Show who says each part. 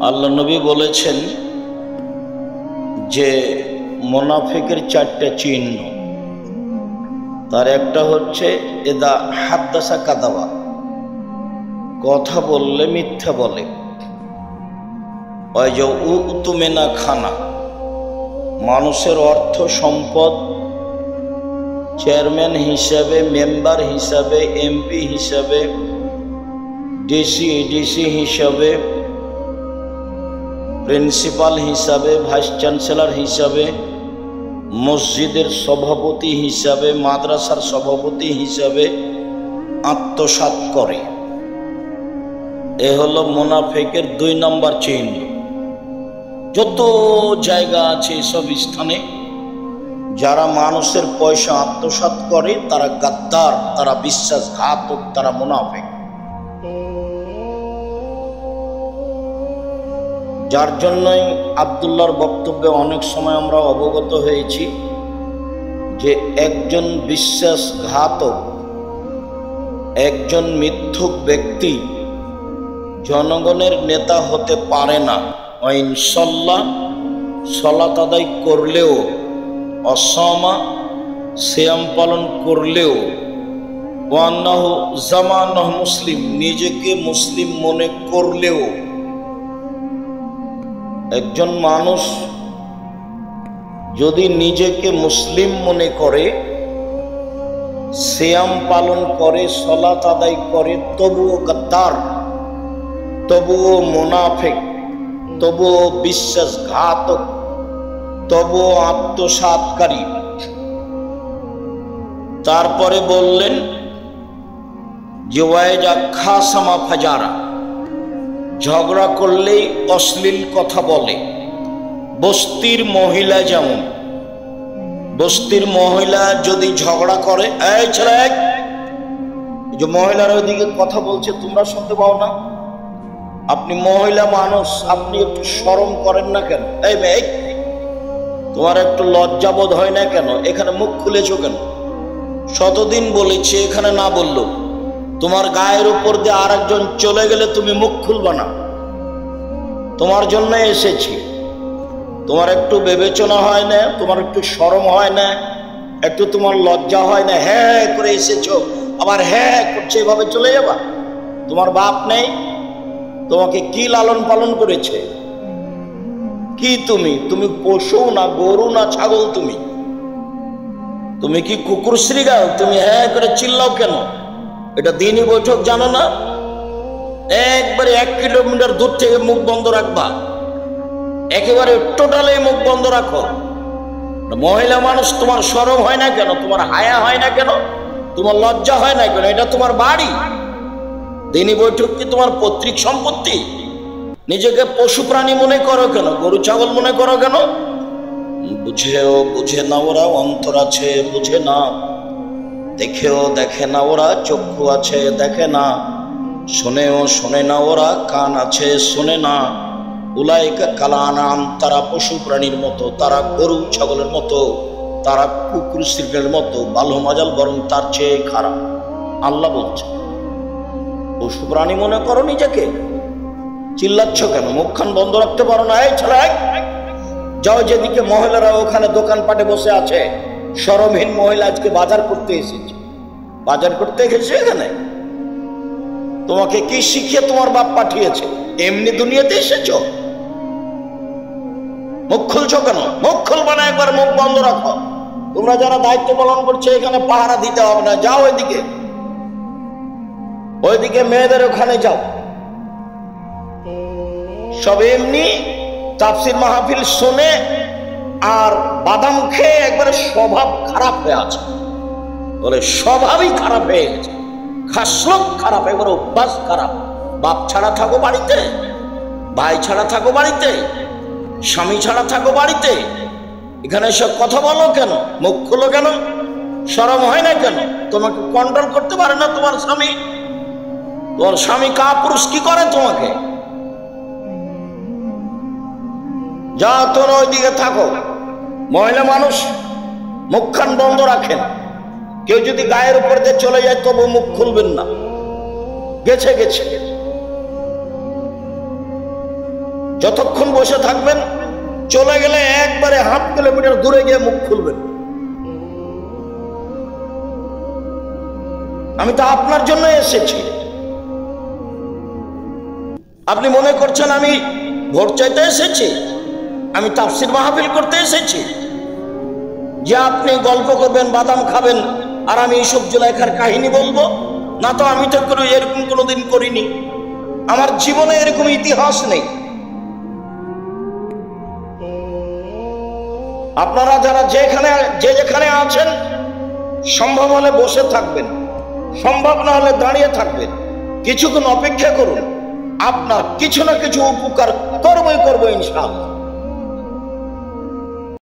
Speaker 1: আল্লাহ নবী বলেছেন যে মুনাফিকের চারটা চিহ্ন। তার একটা হচ্ছে এদা হাদ্দাসা কাদাবা, কথা বললে মিথ্যা বলে। ওই যে উতুমেনা খানা, মানুষের অর্থ সম্পদ চেয়ারম্যান হিসাবে, মেম্বার হিসাবে, এমপি হিসাবে, ডিসি এডিসি হিসাবে, প্রিন্সিপাল হিসাবে, ভাইস চ্যান্সেলর হিসাবে, মসজিদের সভাপতি হিসাবে, মাদ্রাসার সভাপতি হিসাবে আত্মসাৎ করে। এ হলো মুনাফিকের 2 নম্বর চিহ্ন। যত জায়গা আছে এসব স্থানে যারা মানুষের পয়সা আত্মসাৎ করে তারা গাদ্দার, তারা বিশ্বাসঘাতক, তারা মুনাফিক। যার জন্যই আব্দুল্লাহর বক্তব্যে অনেক সময় আমরা অবগত হয়েছি যে একজন বিশ্বাসঘাতক, একজন মিথ্যুক ব্যক্তি জনগণের নেতা হতে পারে না। ইনশাল্লাহ সালাত আদায় করলেও, অসমা সিয়াম পালন করলেও, ওয়ান্নাহু জামানাহু মুসলিম, নিজেকে মুসলিম মনে করলেও, একজন মানুষ যদি নিজেকে মুসলিম মনে করে, সিয়াম পালন করে, সালাত আদায় করে, তবুও গাদ্দার, তবুও মুনাফিক, তবুও বিশ্বাসঘাতক, তবুও আত্মসাৎকারী। তারপরে বললেন যে ওয়াইজা খাসামা ফাজারা, ঝগড়া করলেই অশ্লীল কথা বলে। বস্তির মহিলা যেমন, বস্তির মহিলা যদি ঝগড়া করে, এই ছেলে, যে মহিলার ওইদিকে কথা বলছে তোমরা শুনতে পাও না? আপনি মহিলা মানুষ, আপনি একটু শরম করেন না কেন? এই মেয়ে, তোমার একটু লজ্জাবোধ হয় না কেন? এখানে মুখ খুলেছো কেন? শতদিন বলেছি, এখানে না বললো তোমার গায়ের উপর দিয়ে আর একজন চলে গেলে তুমি মুখ খুলবা না। তোমার জন্য এসেছি, তোমার একটু বিবেচনা হয় না? তোমার একটু শরম হয় না? একটু তোমার লজ্জা হয় না? হ্যাঁ করে এসেছো, আবার হ্যাঁ করছে, এভাবে চলে যাবা? তোমার বাপ নেই? তোমাকে কি লালন পালন করেছে? কি তুমি পশু না গরু না ছাগল? তুমি কি কুকুর শ্রীগাল? তুমি হ্যাঁ করে চিল্লাও কেন? এটা দিনই বৈঠক জানো না? একবারে 1 কিলোমিটার দূর থেকে মুখ বন্ধ রাখবা, একেবারে টোটালে মুখ বন্ধ রাখো। মহিলা মানুষ, তোমার শরম হয় না কেন? তোমার হায়া হয় না কেন? তোমার লজ্জা হয় না কেন? এটা তোমার বাড়ি। দিনই বৈঠক কি তোমার পৈতৃক সম্পত্তি? নিজেকে পশু প্রাণী মনে করো কেন? গরু ছাগল মনে করো কেন? বুঝে না ওরা, অন্তর আছে বুঝে না, দেখেও দেখে না ওরা, চক্ষু আছে দেখে না, শোনেও শোনে না ওরা, কান আছে শোনে না। উলাইকা কালানাম, তারা পশু প্রাণীর মতো, তারা গরু ছাগলের মতো, তারা কুকুর শ্রীগালের মতো, বালো মাজাল বরং তার চেয়ে খারাপ। আল্লাহ বলছে পশু প্রাণী মনে করো নিজেকে? চিল্লাচ্ছ কেন? মুখখান বন্ধ রাখতে পারো না? এই ছেলে, যাও যেদিকে মহিলারা ওখানে দোকানপাটে বসে আছে, শরমহীন মহিলা আজকে বাজার করতে এসেছে। বাজার করতে গেছে এখানে? তোমাকে কি শিখিয়ে তোমার বাপ পাঠিয়েছে? এমনি দুনিয়াতে এসেছ? মুখ খুলছো কেন? মুখ খুলবা না, একবার মুখ বন্ধ রাখো। তোমরা যারা দায়িত্ব পালন করছে এখানে পাহারা দিতে হবে না, যাও ওইদিকে মেয়েদের ওখানে যাও। সব এমনি তাফসীর মাহফিল শুনে আর বাদাম খেয়ে একবারে স্বভাব খারাপ হয়ে আছে। বলে স্বভাবই খারাপ হয়ে গেছে, খাসলক খারাপ, একবার অভ্যাস খারাপ। বাপ ছাড়া থাকো বাড়িতে, ভাই ছাড়া থাকো বাড়িতে, স্বামী ছাড়া থাকো বাড়িতে, এখানে সব কথা বলো কেন? মুখ খুলো কেন? শরম হয় না কেন? তোমাকে কন্ট্রোল করতে পারে না তোমার স্বামী? তোমার স্বামী কাপুরুষ কি করে তোমাকে? যা তোর ওইদিকে থাকো। মহিলা মানুষ মুখখান বন্ধ রাখেন। কেউ যদি গায়ের উপর দিয়ে চলে যায় তবু মুখ খুলবেন না। গেছে যতক্ষণ বসে থাকবেন, চলে গেলে একবারে 1/2 কিলোমিটার দূরে গিয়ে মুখ খুলবেন। আমি তো আপনার জন্য এসেছি। আপনি মনে করছেন আমি ভোট চাইতে এসেছি, আমি তাফসীর মাহফিল করতে এসেছি, যে আপনি গল্প করবেন, বাদাম খাবেন, আর আমি ইউসুফ জুলাইখার কাহিনী বলবো? না, তো আমি তো এরকম কোনোদিন করিনি, আমার জীবনে এরকম ইতিহাস নেই। আপনারা যারা যেখানে আছেন, সম্ভব হলে বসে থাকবেন, সম্ভব না হলে দাঁড়িয়ে থাকবেন, কিছুক্ষণ অপেক্ষা করুন, আপনার কিছু না কিছু উপকার করবই ইনশাআল্লাহ।